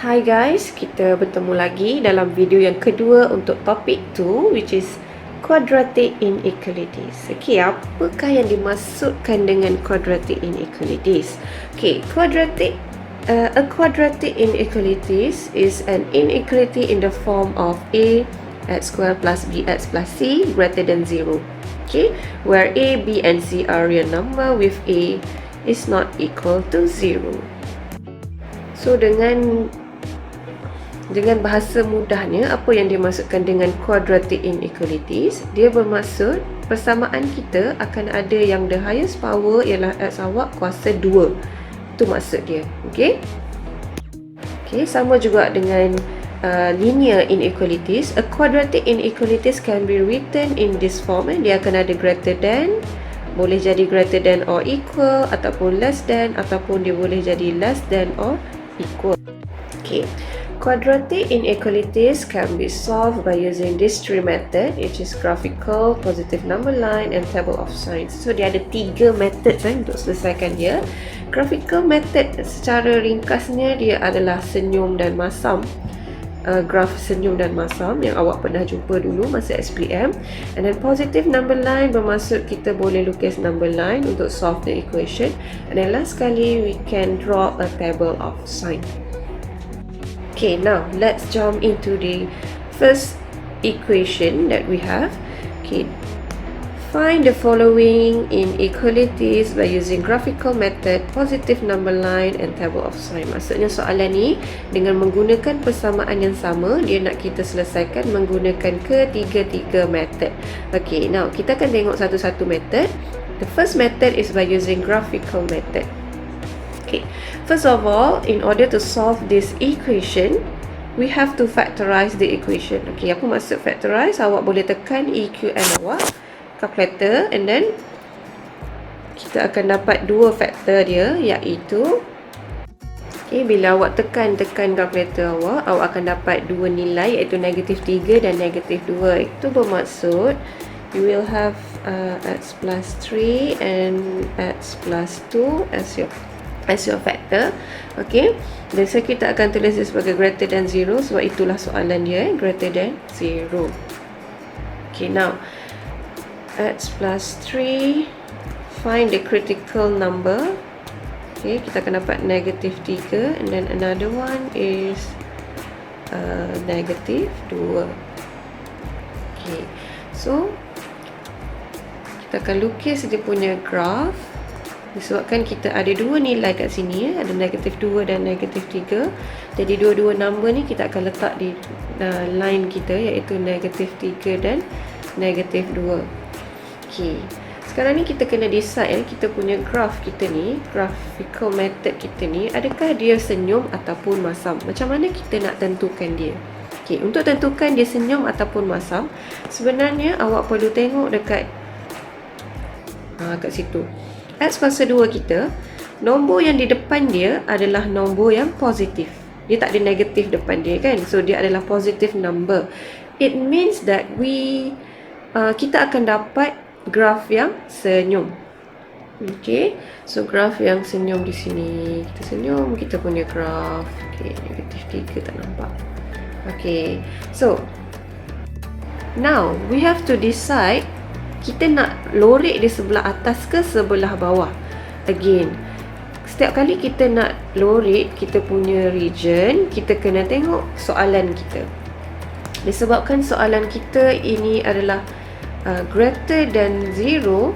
Hi guys, kita bertemu lagi dalam video yang kedua untuk topik 2, which is quadratic inequalities. Okey, apakah yang dimaksudkan dengan quadratic inequalities? Okey, a quadratic inequalities is an inequality in the form of a x squared plus bx plus c greater than 0. Okay, where a, b and c are real number with a is not equal to 0. So dengan bahasa mudahnya, apa yang dimaksudkan dengan quadratic inequalities? Dia bermaksud persamaan kita akan ada yang the highest power ialah x awak kuasa 2. Itu maksud dia. Okey. Okey, sama juga dengan linear inequalities. A quadratic inequalities can be written in this form. Dia akan ada greater than, boleh jadi greater than or equal, ataupun less than, ataupun dia boleh jadi less than or equal. Okay, quadratic inequalities can be solved by using these three methods, which is graphical, positive number line, and table of signs. So dia ada 3 methods untuk selesaikan dia. Graphical method secara ringkasnya dia adalah senyum dan masam. Graf senyum dan masam yang awak pernah jumpa dulu masa SPM. And then positive number line bermaksud kita boleh lukis number line untuk solve the equation. And then last sekali we can draw a table of sign. Okay, now let's jump into the first equation that we have. Okay, find the following inequalities by using graphical method, positive number line, and table of sign. Maksudnya soalan ni dengan menggunakan persamaan yang sama, dia nak kita selesaikan menggunakan ketiga-tiga method. Okay, now kita akan tengok satu-satu method. The first method is by using graphical method. Okay, first of all, in order to solve this equation, we have to factorize the equation. Okay, apa maksud factorize? Awak boleh tekan EQN awak, calculator, and then kita akan dapat dua faktor dia, iaitu okay, bila awak tekan calculator awak, awak akan dapat dua nilai, iaitu negatif 3 dan negatif 2. Itu bermaksud you will have x plus 3 and x plus 2 as your factor. Okay, dan so kita akan tulis dia sebagai greater than 0, sebab itulah soalan dia, greater than 0. Okay, now x plus 3, find the critical number. Okay, kita akan dapat negative 3, and then another one is negative 2. Okay, so kita akan lukis dia punya graph. Disebabkan kita ada dua nilai kat sini, ada negatif 2 dan negatif 3. Jadi dua-dua number ni kita akan letak di line kita, iaitu negatif 3 dan negatif 2. Okay, sekarang ni kita kena decide kita punya graph kita ni, graphical method kita ni, adakah dia senyum ataupun masam. Macam mana kita nak tentukan dia? Okay, untuk tentukan dia senyum ataupun masam, sebenarnya awak perlu tengok dekat kat situ. X kuasa 2 kita, nombor yang di depan dia adalah nombor yang positif. Dia tak ada negatif depan dia kan. So dia adalah positive number. It means that kita akan dapat graf yang senyum. Okay, so graf yang senyum di sini. Kita senyum, kita punya graf. Okay, negatif 3 tak nampak. Okay, so now we have to decide kita nak lorek di sebelah atas ke sebelah bawah. Again, setiap kali kita nak lorek kita punya region, kita kena tengok soalan kita. Disebabkan soalan kita ini adalah greater than 0,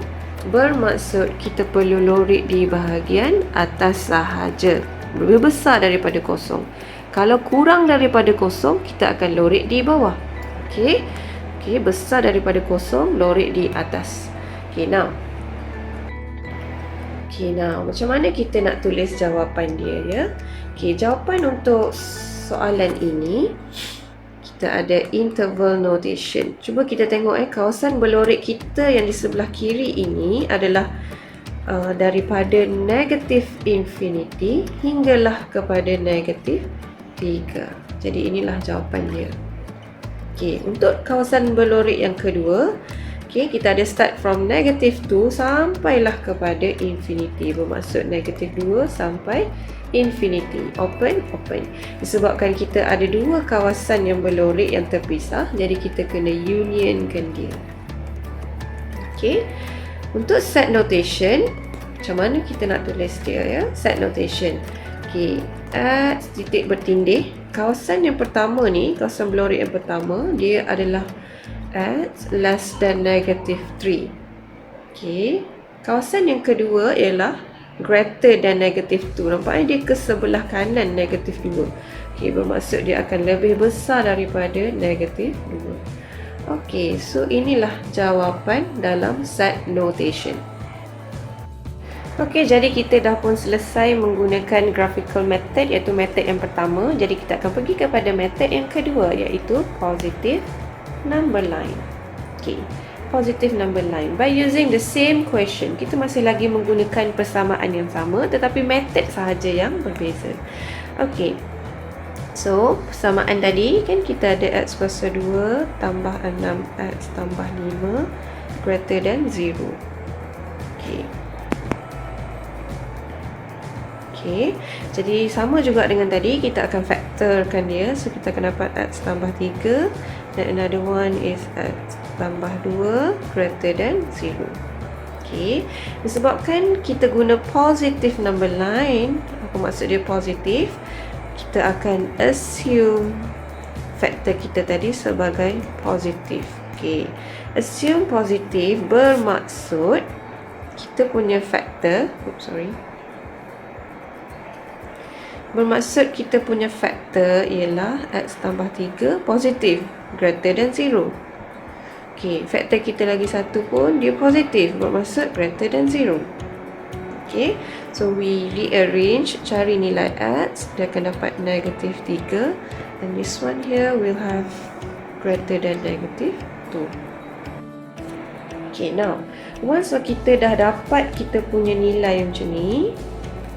bermaksud kita perlu lorek di bahagian atas sahaja, lebih besar daripada kosong. Kalau kurang daripada kosong, kita akan lorek di bawah. Okay, besar daripada kosong, lorek di atas. Okay, now macam mana kita nak tulis jawapan dia ya? Okay, jawapan untuk soalan ini kita ada interval notation. Cuba kita tengok kawasan berlorek kita yang di sebelah kiri ini adalah daripada negatif infinity hinggalah kepada negatif 3. Jadi inilah jawapan dia. Okay, untuk kawasan berlorek yang kedua, Okay, kita ada start from negative 2 sampailah kepada infinity. Bermaksud negative 2 sampai infinity. Open, open. Disebabkan kita ada dua kawasan yang berlorek yang terpisah, jadi kita kena unionkan dia. Okay, untuk set notation, macam mana kita nak tulis dia ya? Set notation. Okay, at titik bertindih. Kawasan yang pertama ni, kawasan berlorek yang pertama, dia adalah at less than negative 3. Okay, kawasan yang kedua ialah greater than negative 2. Nampaknya dia ke sebelah kanan negative 2. Okay, bermaksud dia akan lebih besar daripada negative 2. Okay, so inilah jawapan dalam set notation. Okay, jadi kita dah pun selesai menggunakan graphical method, iaitu method yang pertama. Jadi kita akan pergi kepada method yang kedua, iaitu positive number line. Okay, positive number line. By using the same question, kita masih lagi menggunakan persamaan yang sama, tetapi method sahaja yang berbeza. Okay, so persamaan tadi kan kita ada x kuasa 2 tambah 6x tambah 5 greater than 0. Okay. Okay, jadi sama juga dengan tadi, kita akan faktorkan dia. So kita akan dapat x tambah 3 dan another one is x tambah 2 greater than 0. Okay, disebabkan kita guna positive number line, apa maksud dia positif, kita akan assume faktor kita tadi sebagai positif. Okay, assume positif bermaksud kita punya faktor, bermaksud kita punya faktor ialah x tambah 3 positif greater than 0. Okay, faktor kita lagi satu pun dia positif, bermaksud greater than 0. Okay, so we rearrange, cari nilai x, dia akan dapat negative 3, and this one here will have greater than negative 2. Okay, now once kita dah dapat kita punya nilai macam ni,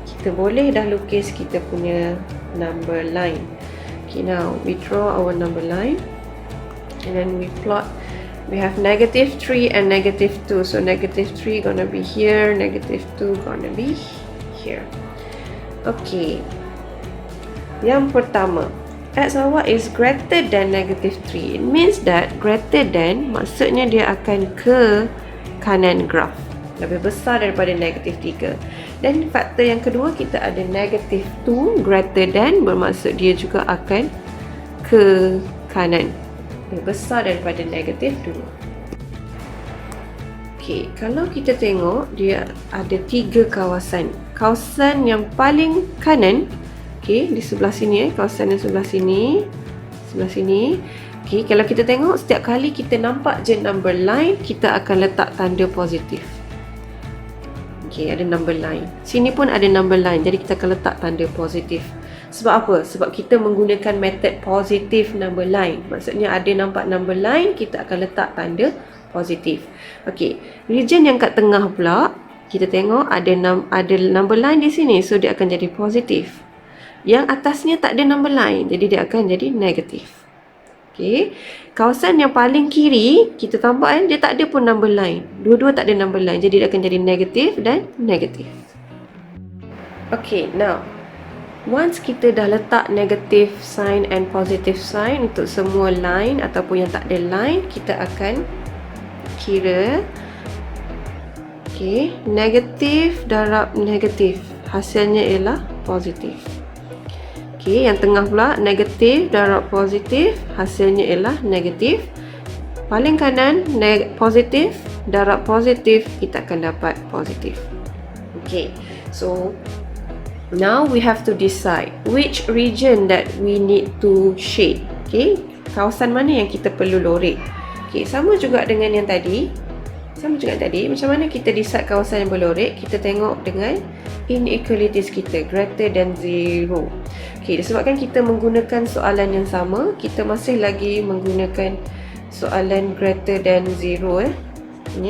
kita boleh dah lukis kita punya number line. Okay, now we draw our number line and then we plot. We have negative 3 and negative 2. So negative 3 gonna be here, negative 2 gonna be here. Okay, yang pertama, x awak is greater than negative 3. It means that greater than maksudnya dia akan ke kanan graf, lebih besar daripada negative 3. Dan faktor yang kedua, kita ada negative 2 greater than, bermaksud dia juga akan ke kanan, lebih besar daripada negative 2. Okay, kalau kita tengok, dia ada 3 kawasan. Kawasan yang paling kanan, okay, di sebelah sini, kawasan yang sebelah sini, okay, kalau kita tengok, setiap kali kita nampak je number line, kita akan letak tanda positif. Okay, ada number line. Sini pun ada number line, jadi kita akan letak tanda positif. Sebab apa? Sebab kita menggunakan method positive number line. Maksudnya ada nampak number line, kita akan letak tanda positif. Okay, region yang kat tengah pula, kita tengok ada number line di sini, so dia akan jadi positif. Yang atasnya tak ada number line, jadi dia akan jadi negatif. Okay, kawasan yang paling kiri, kita tambah dia tak ada pun number line. Dua-dua tak ada number line, jadi dia akan jadi negatif dan negatif. Okay, now once kita dah letak negative sign and positive sign untuk semua line ataupun yang tak ada line, kita akan kira. Okay, negatif darab negatif, hasilnya ialah positif. Okay, yang tengah pula negatif darab positif, hasilnya ialah negatif. Paling kanan positif darab positif, kita akan dapat positif. Okay, so now we have to decide which region that we need to shade. Okay, kawasan mana yang kita perlu lorek. Okay, sama juga dengan yang tadi. Macam mana kita decide kawasan yang berlorek? Kita tengok dengan inequalities kita, greater than 0. Okay, disebabkan kita menggunakan soalan yang sama, kita masih lagi menggunakan soalan greater than 0.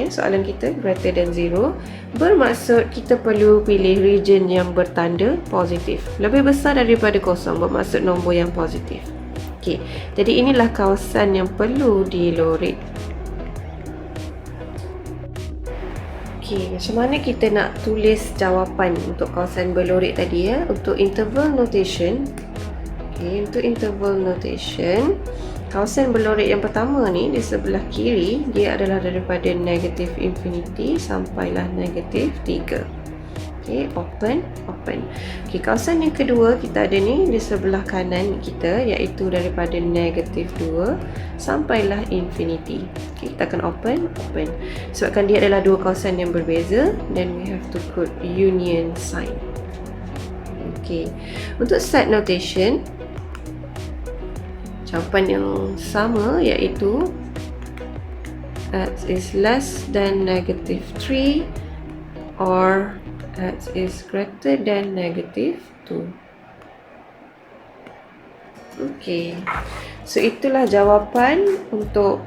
Soalan kita greater than 0, bermaksud kita perlu pilih region yang bertanda positif. Lebih besar daripada kosong, bermaksud nombor yang positif. Okay, jadi inilah kawasan yang perlu dilorek. Okey, macam mana kita nak tulis jawapan untuk kawasan berlorek tadi ya? Untuk interval notation. Okey, untuk interval notation, kawasan berlorek yang pertama ni di sebelah kiri dia adalah daripada negatif infinity sampailah negatif 3. Okey, open. Okey, kawasan yang kedua kita ada ni di sebelah kanan kita, iaitu daripada negatif 2 sampailah infinity. Okey, kita akan open. Sebabkan dia adalah dua kawasan yang berbeza, then we have to put union sign. Okey, untuk set notation, jawapan yang sama, iaitu x is less than negative 3 or x is greater than negative 2. Okey, so itulah jawapan untuk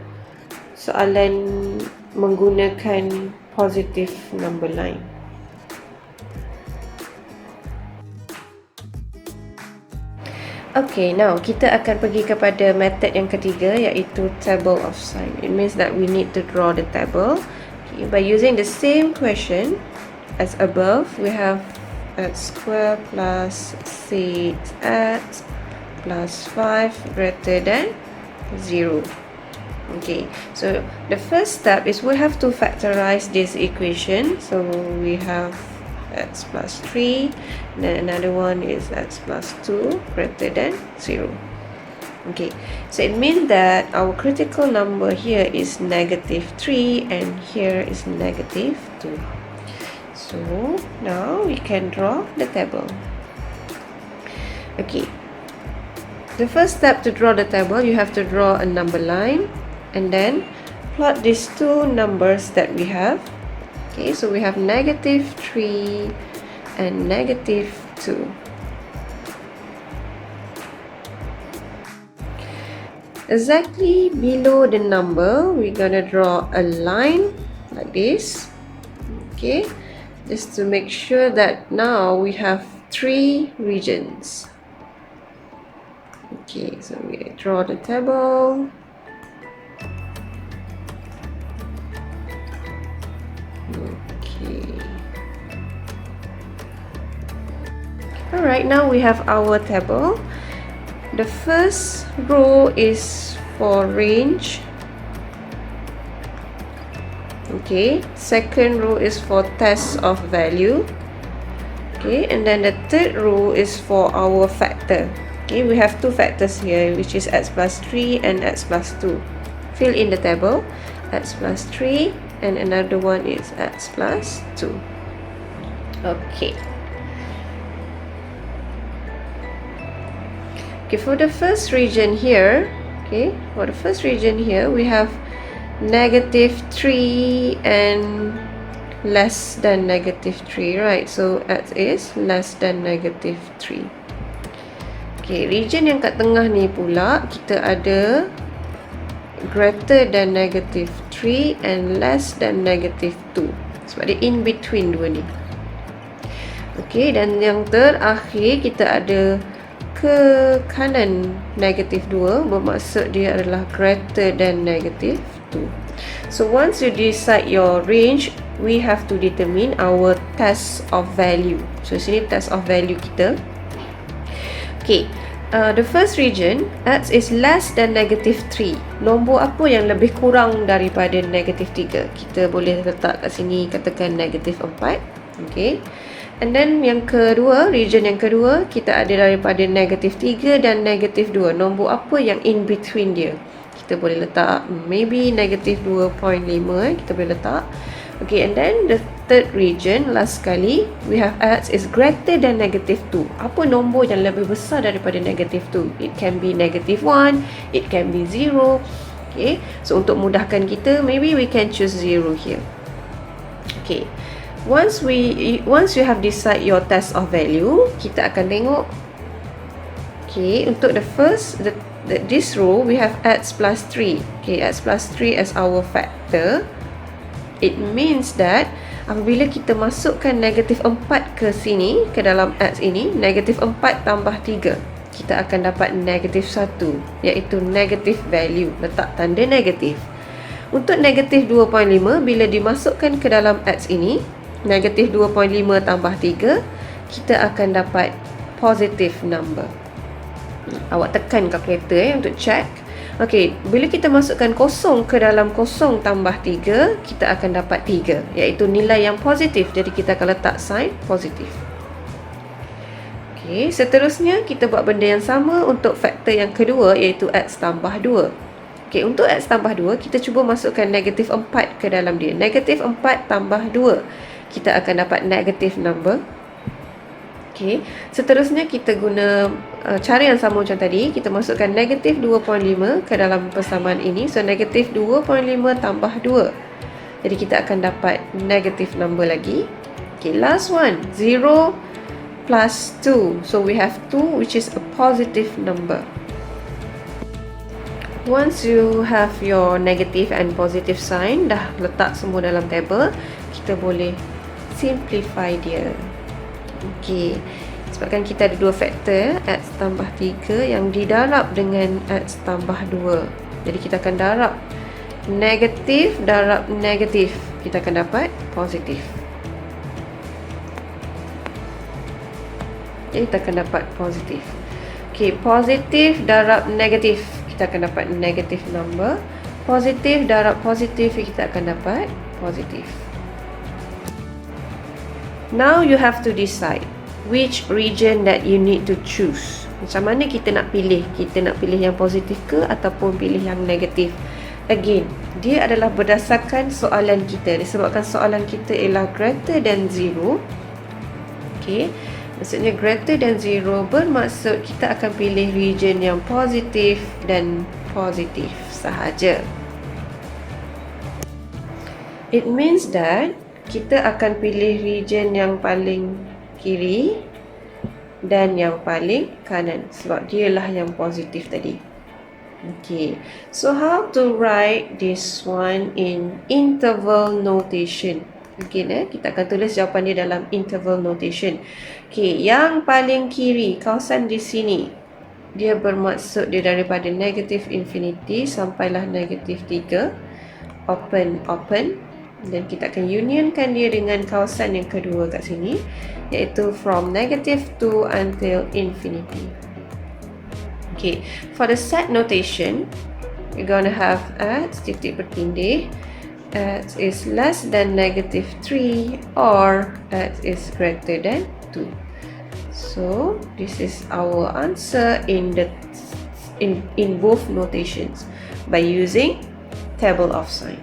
soalan menggunakan positive number line. Okay, now kita akan pergi kepada method yang ketiga, iaitu table of sign. It means that we need to draw the table. Okay, by using the same question as above, we have x squared plus 6x plus 5 greater than 0. Okay, so the first step is we have to factorize this equation. So we have x plus 3, then another one is x plus 2 greater than 0. Okay, so it means that our critical number here is negative 3 and here is negative 2. So now we can draw the table. Okay, the first step to draw the table, you have to draw a number line and then plot these two numbers that we have. Okay, so we have negative 3 and negative 2. Exactly below the number, we're gonna draw a line like this. Okay, just to make sure that now we have 3 regions. Okay, so we draw the table. Okay. Alright, now we have our table. The first row is for range. Okay, second row is for test of value. Okay, and then the third row is for our factor. Okay, we have two factors here, which is x plus 3 and x plus 2. Fill in the table. X plus 3 and another one is x plus 2. Okay. Okay, for the first region here, we have negative 3 and less than negative 3, right? So x is less than negative 3. Okay, region yang kat tengah ni pula kita ada greater than negative 3 and less than negative 2. Sebab dia in between dua ni. Okay, dan yang terakhir kita ada ke kanan negative 2, bermaksud dia adalah greater than negative 2. So once you decide your range, we have to determine our test of value. So sini test of value kita. Okay, the first region, x is less than negative 3. Nombor apa yang lebih kurang daripada negative 3? Kita boleh letak kat sini, katakan negative 4. Okay, and then yang kedua, region yang kedua, kita ada daripada negative 3 dan negative 2. Nombor apa yang in between dia? Kita boleh letak maybe negative 2.5, kita boleh letak. Okay, and then the third region, last sekali, we have x is greater than negative 2. Apa nombor yang lebih besar daripada negative 2? It can be negative 1, it can be 0. Okay, so untuk mudahkan kita, maybe we can choose 0 here. Okay, once you have decide your test of value, kita akan tengok. Okay, untuk the first, this row, we have x plus 3. Okay, x plus 3 as our factor. It means that apabila kita masukkan negatif 4 ke sini, ke dalam x ini, negatif 4 tambah 3, kita akan dapat negatif 1, iaitu negative value. Letak tanda negatif. Untuk negatif 2.5, bila dimasukkan ke dalam X ini, negatif 2.5 tambah 3, kita akan dapat positive number. Awak tekan kalkulator untuk check. Okey, bila kita masukkan kosong ke dalam kosong tambah 3, kita akan dapat 3, iaitu nilai yang positif. Jadi kita akan letak sign positif. Okey, seterusnya kita buat benda yang sama untuk faktor yang kedua, iaitu X tambah 2. Okey, untuk X tambah 2, kita cuba masukkan negatif 4 ke dalam dia. Negatif 4 tambah 2, kita akan dapat negative number. Okey, seterusnya kita guna cara yang sama macam tadi. Kita masukkan negatif 2.5 ke dalam persamaan ini. So, negatif 2.5 tambah 2. Jadi, kita akan dapat negative number lagi. Okey, last one. 0 plus 2. So, we have 2 which is a positive number. Once you have your negative and positive sign, dah letak semua dalam table, kita boleh simplify dia. Okey, sebabkan kita ada dua faktor, X tambah 3 yang didarab dengan X tambah 2. Jadi kita akan darab negatif darab negatif, kita akan dapat positif. Jadi kita akan dapat positif. Okey, positif darab negatif, kita akan dapat negative number. Positif darab positif, kita akan dapat positif. Now you have to decide which region that you need to choose. Macam mana kita nak pilih? Kita nak pilih yang positif ke ataupun pilih yang negatif? Again, dia adalah berdasarkan soalan kita. Disebabkan soalan kita ialah greater than 0. Okay, maksudnya greater than 0 bermaksud kita akan pilih region yang positif dan positif sahaja. It means that kita akan pilih region yang paling kiri dan yang paling kanan sebab dialah yang positif tadi. Okay, so how to write this one in interval notation? Again, kita akan tulis jawapan dia dalam interval notation. Okay, yang paling kiri, kawasan di sini, dia bermaksud dia daripada negative infinity sampailah negative 3, open, open. Dan kita akan unionkan dia dengan kawasan yang kedua kat sini, iaitu from negative 2 until infinity. Okay, for the set notation, we're gonna have X titik bertindih, X is less than negative 3 or X is greater than 2. So this is our answer in both notations by using table of sign.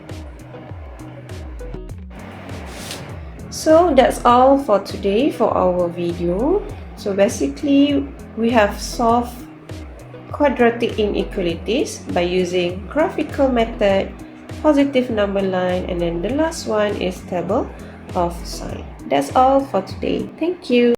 So that's all for today for our video. So basically we have solved quadratic inequalities by using graphical method, positive number line, and then the last one is table of sign. That's all for today. Thank you.